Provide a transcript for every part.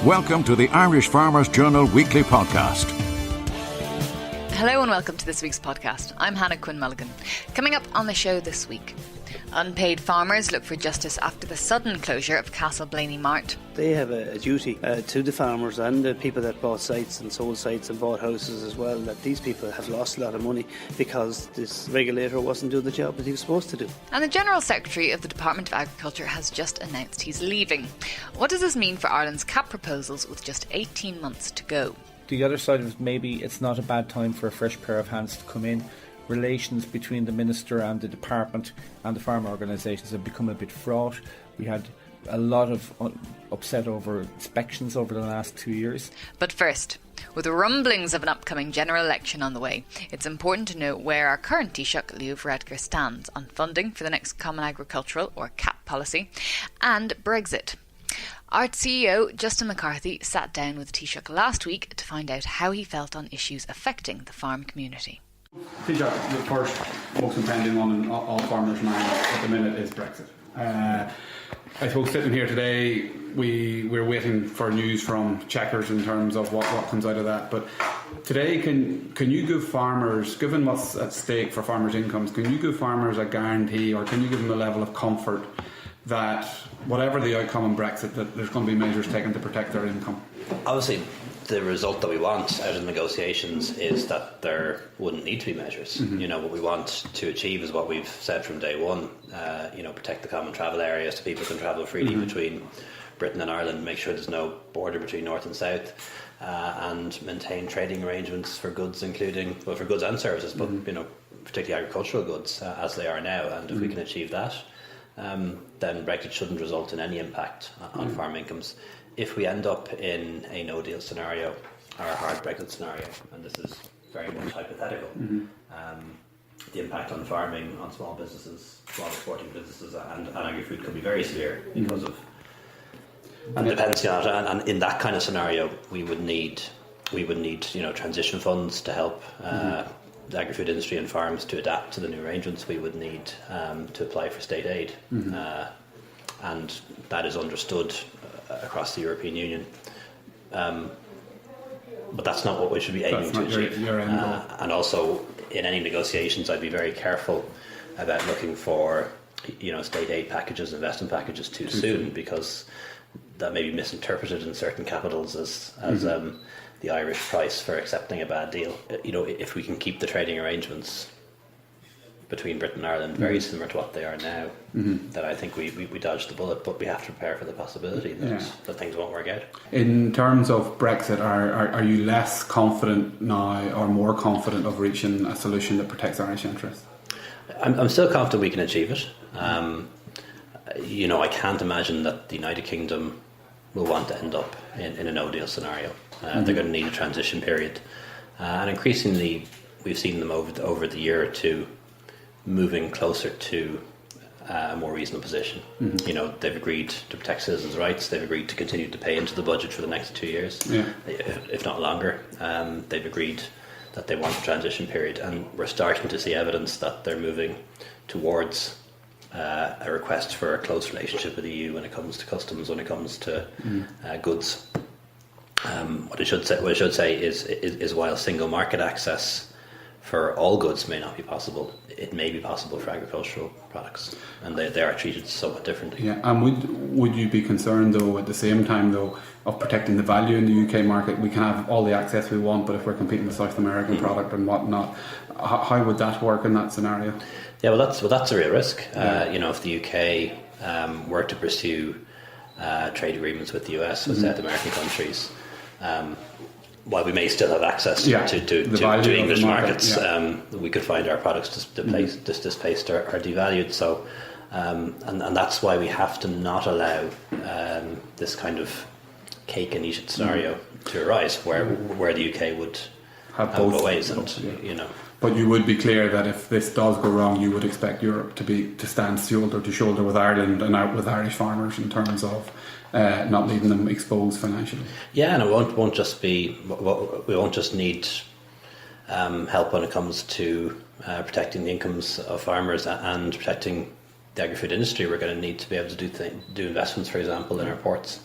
Welcome to the Irish Farmers Journal Weekly Podcast. Hello and welcome to this week's podcast. I'm Hannah Quinn Mulligan. Coming up on the show this week, unpaid farmers look for justice after the sudden closure of Castleblaney Mart. They have a duty to the farmers and the people that bought sites and sold sites and bought houses as well, that these people have lost a lot of money because this regulator wasn't doing the job that he was supposed to do. And the General Secretary of the Department of Agriculture has just announced he's leaving. What does this mean for Ireland's CAP proposals with just 18 months to go? The other side of it, maybe it's not a bad time for a fresh pair of hands to come in. Relations between the Minister and the Department and the farm organisations have become a bit fraught. We had a lot of upset over inspections over the last 2 years. But first, with the rumblings of an upcoming general election on the way, it's important to know where our current Taoiseach Leo Varadkar stands on funding for the next Common Agricultural or CAP policy and Brexit. Our CEO, Justin McCarthy, sat down with Taoiseach last week to find out how he felt on issues affecting the farm community. Taoiseach, the first most impending one in all farmers' minds at the minute is Brexit. I suppose sitting here today, we're waiting for news from Chequers in terms of what comes out of that. But today, can you give farmers, given what's at stake for farmers' incomes, can you give farmers a guarantee, or can you give them a level of comfort that whatever the outcome in Brexit, that there's going to be measures taken to protect their income? Obviously, the result that we want out of negotiations is that there wouldn't need to be measures. Mm-hmm. What we want to achieve is what we've said from day one. Protect the common travel areas so people can travel freely between Britain and Ireland, make sure there's no border between north and south, and maintain trading arrangements for goods, for goods and services, but particularly agricultural goods as they are now. And if we can achieve that, then Brexit shouldn't result in any impact on farm incomes. If we end up in a no-deal scenario or a hard Brexit scenario, and this is very much hypothetical, the impact on farming, on small businesses, small exporting businesses and agri-food could be very severe because of dependency on it. And in that kind of scenario, we would need transition funds to help the agri-food industry and farms to adapt to the new arrangements. We would need to apply for state aid, and that is understood across the European Union. But that's not what we should be aiming to achieve. And also, in any negotiations, I'd be very careful about looking for state aid packages, investment packages too soon, because that may be misinterpreted in certain capitals as the Irish price for accepting a bad deal. If we can keep the trading arrangements between Britain and Ireland very similar to what they are now, then I think we dodged the bullet, but we have to prepare for the possibility that things won't work out. In terms of Brexit, are you less confident now or more confident of reaching a solution that protects Irish interests? I'm still confident we can achieve it. I can't imagine that the United Kingdom will want to end up in a no-deal scenario. They're going to need a transition period. And increasingly, we've seen them over the year or two moving closer to a more reasonable position. They've agreed to protect citizens' rights. They've agreed to continue to pay into the budget for the next 2 years, if not longer. They've agreed that they want a transition period. And we're starting to see evidence that they're moving towards a request for a close relationship with the EU when it comes to customs, when it comes to goods. What I should say is while single market access for all goods may not be possible, it may be possible for agricultural products, and they are treated somewhat differently. Yeah, and would you be concerned though at the same time though of protecting the value in the UK market? We can have all the access we want, but if we're competing with South American product and whatnot, how would that work in that scenario? Yeah, well that's a real risk. If the UK were to pursue trade agreements with the US, with South American countries, while we may still have access to English markets, we could find our products displaced or devalued. So, and that's why we have to not allow this kind of cake and eat it scenario to arise, where the UK would have both ways, But you would be clear that if this does go wrong, you would expect Europe to stand shoulder to shoulder with Ireland and out with Irish farmers in terms of not leaving them exposed financially. Yeah, and it won't just be. We won't just need help when it comes to protecting the incomes of farmers and protecting the agri-food industry. We're going to need to be able to do investments, for example, in our ports,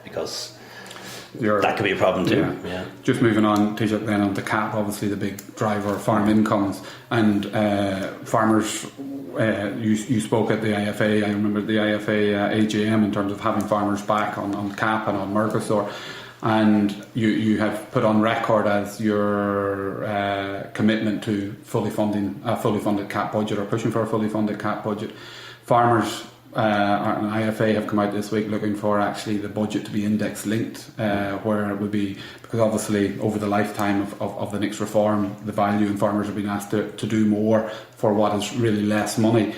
because that could be a problem too. Yeah. Just moving on, Taoiseach, then on to CAP, obviously the big driver of farm incomes, and farmers. You spoke at the IFA. I remember the IFA AGM in terms of having farmers back on CAP and on Mercosur, and you have put on record as your commitment to fully funded CAP budget, or pushing for a fully funded CAP budget. Farmers and IFA have come out this week looking for actually the budget to be index linked, where it would be, because obviously over the lifetime of the next reform, the value, and farmers have been asked to do more for what is really less money.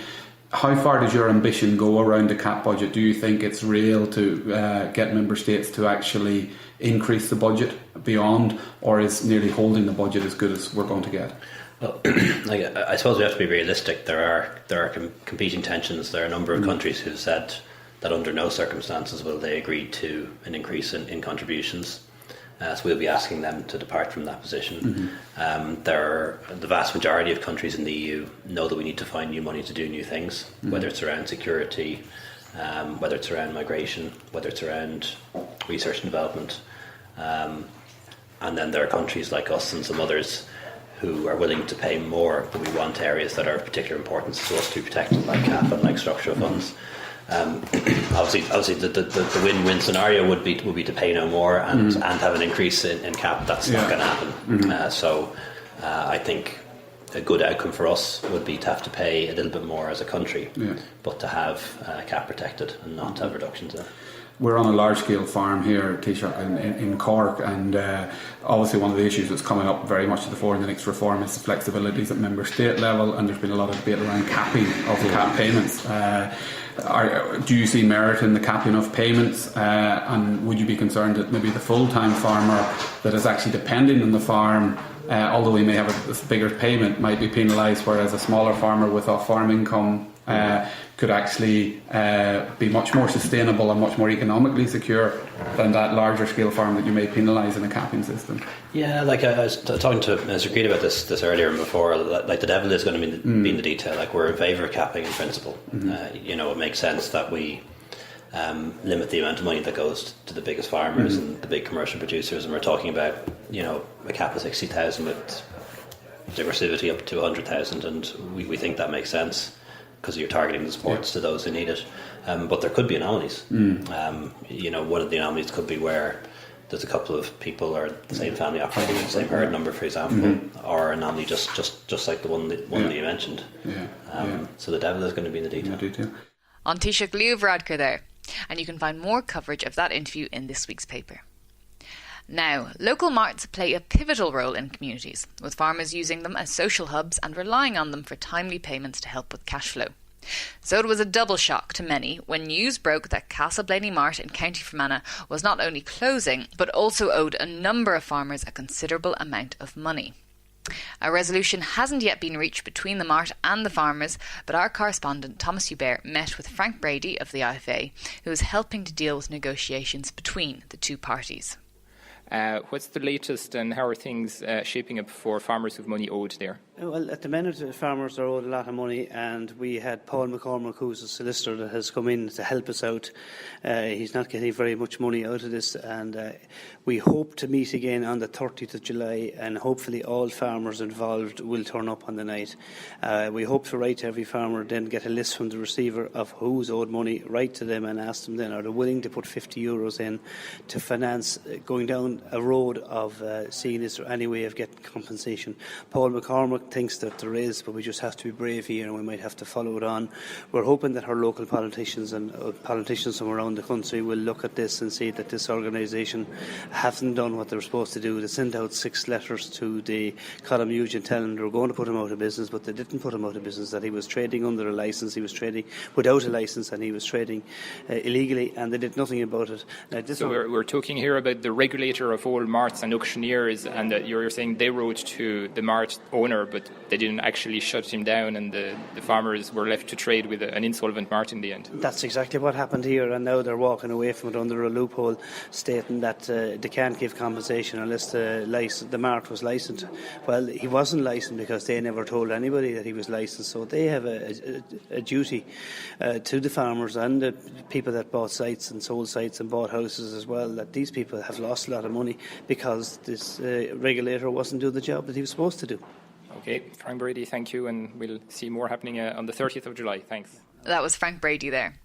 How far does your ambition go around the CAP budget? Do you think it's real to get member states to actually increase the budget beyond, or is nearly holding the budget as good as we're going to get? Well, I suppose we have to be realistic. There are competing tensions. There are a number of countries who've said that under no circumstances will they agree to an increase in contributions. So we'll be asking them to depart from that position. The vast majority of countries in the EU know that we need to find new money to do new things, whether it's around security, whether it's around migration, whether it's around research and development. And then there are countries like us and some others who are willing to pay more, but we want areas that are of particular importance to us to be protected, like CAP and like structural funds. Obviously, the win-win scenario would be to pay no more and have an increase in CAP. That's not going to happen. So I think a good outcome for us would be to have to pay a little bit more as a country, but to have CAP protected and not to have reductions there. We're on a large-scale farm here, Taoiseach, in Cork, and obviously one of the issues that's coming up very much to the fore in the next reform is the flexibilities at member state level, and there's been a lot of debate around capping of CAP payments. Do you see merit in the capping of payments, and would you be concerned that maybe the full-time farmer that is actually depending on the farm, although he may have a bigger payment, might be penalised, whereas a smaller farmer with off-farm income could actually be much more sustainable and much more economically secure than that larger scale farm that you may penalise in a capping system? Yeah, like I was talking to Mr. Creed about this earlier and before, like the devil is going to be in the detail. Like, we're in favour of capping in principle. It makes sense that we limit the amount of money that goes to the biggest farmers and the big commercial producers, and we're talking about a cap of 60,000 with diversity up to 100,000, and we think that makes sense, because you're targeting the supports to those who need it. But there could be anomalies. One of the anomalies could be where there's a couple of people or the same family operating the same herd number, for example, or an anomaly just like the one that you mentioned. So the devil is going to be in the detail. An Taoiseach Leo Varadkar there, and you can find more coverage of that interview in this week's paper. Now, local marts play a pivotal role in communities, with farmers using them as social hubs and relying on them for timely payments to help with cash flow. So it was a double shock to many when news broke that Castleblaney Mart in County Fermanagh was not only closing, but also owed a number of farmers a considerable amount of money. A resolution hasn't yet been reached between the Mart and the farmers, but our correspondent Thomas Hubert met with Frank Brady of the IFA, who is helping to deal with negotiations between the two parties. What's the latest, and how are things shaping up for farmers who've money owed there? Well, at the minute, farmers are owed a lot of money, and we had Paul McCormick, who's a solicitor, that has come in to help us out. He's not getting very much money out of this, and we hope to meet again on the 30th of July, and hopefully all farmers involved will turn up on the night. We hope to write to every farmer, then get a list from the receiver of who's owed money, write to them and ask them then, are they willing to put €50 in to finance going down a road of seeing is there any way of getting compensation. Paul McCormick thinks that there is, but we just have to be brave here, and we might have to follow it on. We're hoping that our local politicians and politicians from around the country will look at this and see that this organisation haven't done what they're supposed to do. They sent out 6 letters to the Colm Eugene telling them they were going to put him out of business, but they didn't put him out of business, that he was trading under a licence, he was trading without a licence, and he was trading illegally, and they did nothing about it. So we're talking here about the regulator of all marts and auctioneers, and you're saying they wrote to the mart owner but they didn't actually shut him down, and the farmers were left to trade with an insolvent mart in the end. That's exactly what happened here, and now they're walking away from it under a loophole, stating that they can't give compensation unless the mart was licensed. Well, he wasn't licensed because they never told anybody that he was licensed, so they have a duty to the farmers and the people that bought sites and sold sites and bought houses as well, that these people have lost a lot of money because this regulator wasn't doing the job that he was supposed to do. Okay, Frank Brady, thank you, and we'll see more happening on the 30th of July. Thanks. That was Frank Brady there.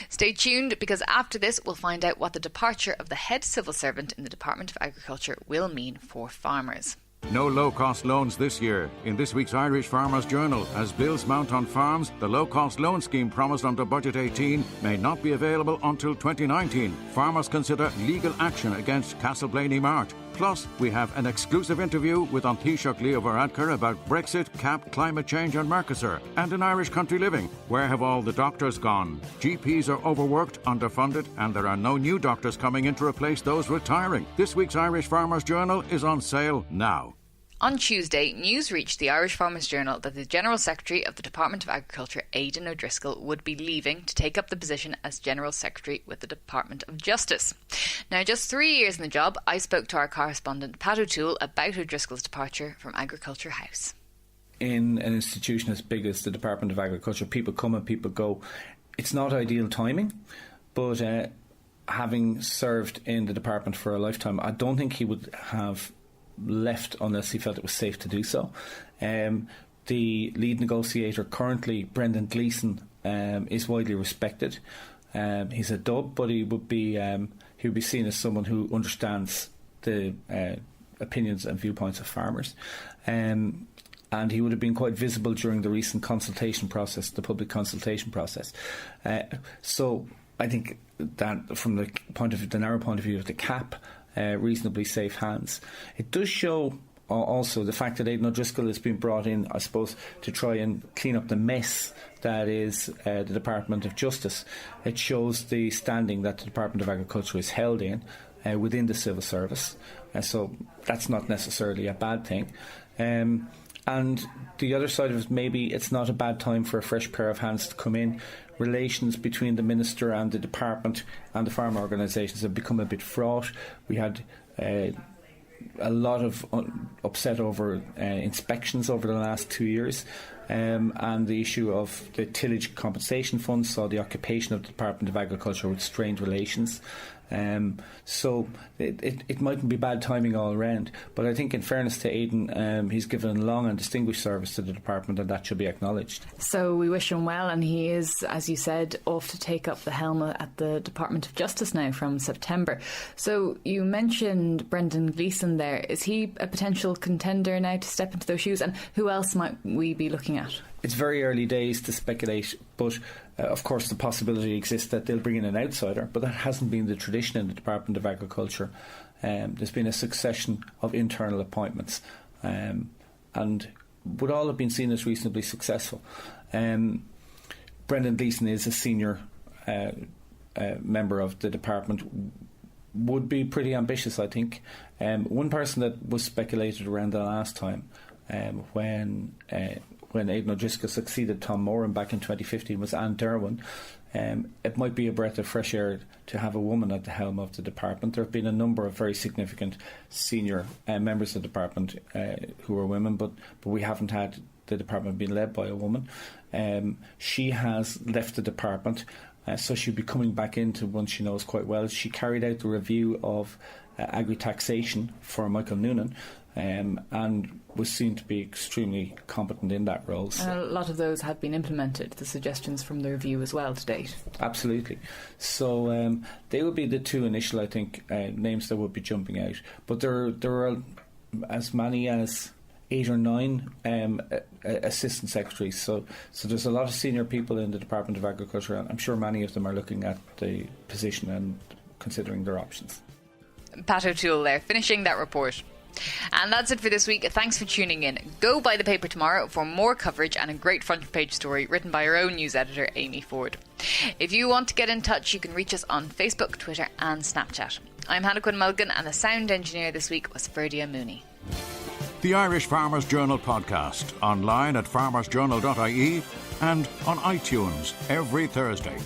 Stay tuned, because after this we'll find out what the departure of the head civil servant in the Department of Agriculture will mean for farmers. No low-cost loans this year. In this week's Irish Farmers Journal, as bills mount on farms, the low-cost loan scheme promised under Budget 18 may not be available until 2019. Farmers consider legal action against Castleblaney Mart. Plus, we have an exclusive interview with An Taoiseach Leo Varadkar about Brexit, CAP, climate change and Mercosur. And in Irish country living, where have all the doctors gone? GPs are overworked, underfunded, and there are no new doctors coming in to replace those retiring. This week's Irish Farmers Journal is on sale now. On Tuesday, news reached the Irish Farmers Journal that the General Secretary of the Department of Agriculture, Aidan O'Driscoll, would be leaving to take up the position as General Secretary with the Department of Justice. Now, just 3 years in the job, I spoke to our correspondent Pat O'Toole about O'Driscoll's departure from Agriculture House. In an institution as big as the Department of Agriculture, people come and people go. It's not ideal timing, but having served in the department for a lifetime, I don't think he would have left unless he felt it was safe to do so. The lead negotiator currently, Brendan Gleeson, is widely respected. He's a dub, but he would be seen as someone who understands the opinions and viewpoints of farmers. And he would have been quite visible during the recent consultation process, the public consultation process. So I think that from the narrow point of view of the CAP, reasonably safe hands. It does show also the fact that Aidan O'Driscoll has been brought in, I suppose, to try and clean up the mess that is the Department of Justice. It shows the standing that the Department of Agriculture is held in within the civil service, so that's not necessarily a bad thing. And the other side of it, maybe it's not a bad time for a fresh pair of hands to come in. Relations between the Minister and the Department and the farm organisations have become a bit fraught. We had a lot of upset over inspections over the last 2 years, and the issue of the tillage compensation fund saw the occupation of the Department of Agriculture with strained relations. So it mightn't be bad timing all around, but I think in fairness to Aidan, he's given a long and distinguished service to the department, and that should be acknowledged. So we wish him well, and he is, as you said, off to take up the helm at the Department of Justice now from September. So you mentioned Brendan Gleeson there. Is he a potential contender now to step into those shoes, and who else might we be looking at? It's very early days to speculate, but of course the possibility exists that they'll bring in an outsider, but that hasn't been the tradition in the Department of Agriculture. There's been a succession of internal appointments, and would all have been seen as reasonably successful. Brendan Gleeson is a senior member of the department, would be pretty ambitious, I think. One person that was speculated around the last time when Aidan O'Driscoll succeeded Tom Moran back in 2015 was Anne Derwin. It might be a breath of fresh air to have a woman at the helm of the department. There have been a number of very significant senior members of the department who are women, but we haven't had the department being led by a woman. She has left the department, so she'll be coming back into one she knows quite well. She carried out the review of agri-taxation for Michael Noonan, and was seen to be extremely competent in that role. And a lot of those have been implemented, the suggestions from the review as well to date. Absolutely. So they would be the two initial, I think, names that would be jumping out. But there are as many as 8 or 9 assistant secretaries. So there's a lot of senior people in the Department of Agriculture, and I'm sure many of them are looking at the position and considering their options. Pat O'Toole there, finishing that report. And that's it for this week. Thanks for tuning in. Go buy the paper tomorrow for more coverage and a great front page story written by our own news editor, Amy Ford. If you want to get in touch, you can reach us on Facebook, Twitter and Snapchat. I'm Hannah Quinn Mulligan, and the sound engineer this week was Ferdia Mooney. The Irish Farmers Journal podcast, online at farmersjournal.ie and on iTunes every Thursday.